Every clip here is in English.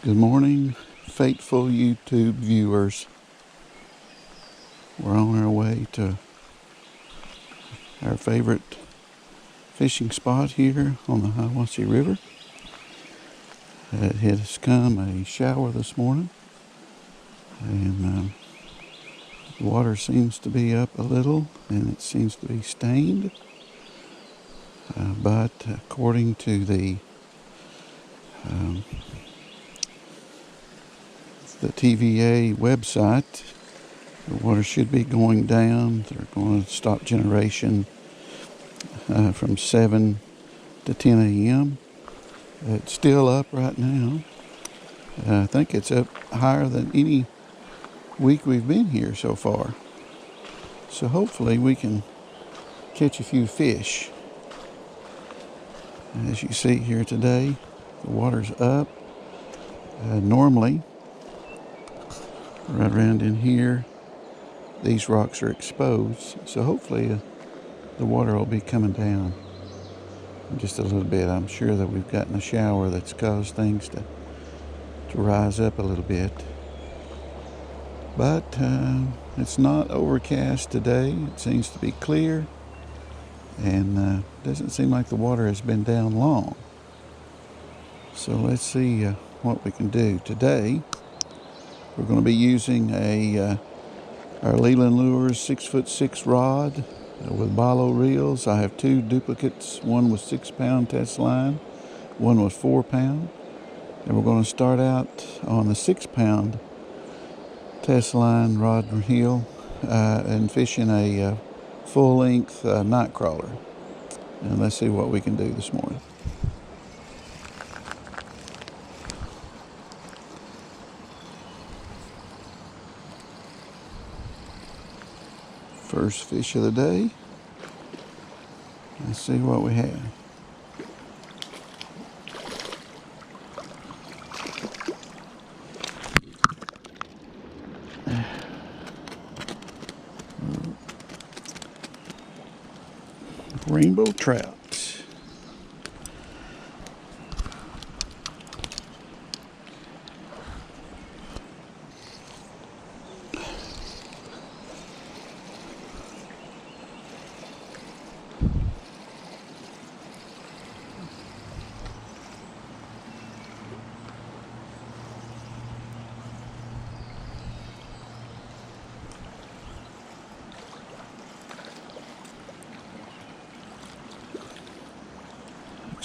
Good morning, faithful YouTube viewers. We're on our way to our favorite fishing spot here on the Hiwassee River. It has come a shower this morning, and the water seems to be up a little, and it seems to be stained. But according to the TVA website, the water should be going down. They're going to stop generation from 7 to 10 a.m. It's still up right now. I think it's up higher than any week we've been here so far. So hopefully we can catch a few fish. As you see here today, the water's up. Normally, right around in here, these rocks are exposed. So hopefully the water will be coming down just a little bit. I'm sure that we've gotten a shower that's caused things to rise up a little bit. But it's not overcast today. It seems to be clear, and doesn't seem like the water has been down long. So let's see what we can do today. We're going to be using our Leland Lures 6'6" rod with Balo reels. I have two duplicates, one with 6-pound test line, one with 4-pound. And we're going to start out on the 6-pound test line rod and reel and fishing a full-length night crawler. And let's see what we can do this morning. First fish of the day. Let's see what we have. Rainbow trout.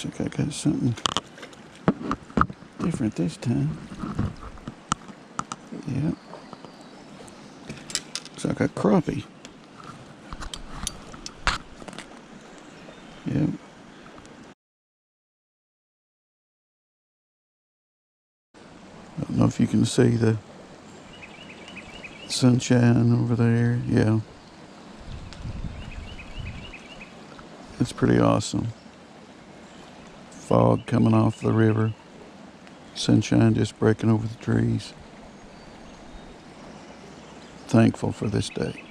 Looks like I got something different this time. Yeah. Looks like a crappie. Yep. I don't know if you can see the sunshine over there. Yeah. It's pretty awesome. Fog coming off the river. Sunshine just breaking over the trees. Thankful for this day.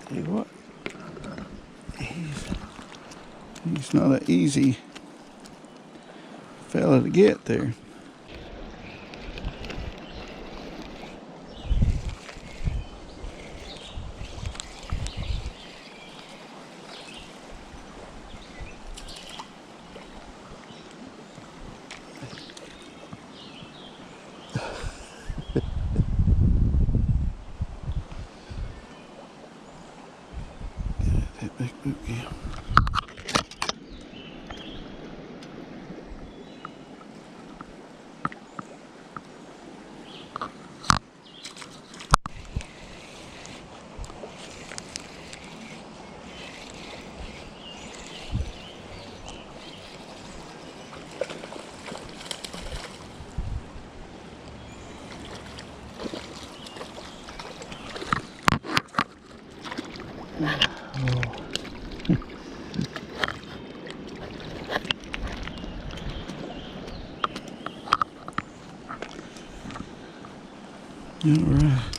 Tell you what, he's not an easy fella to get there. That big boogie. All right.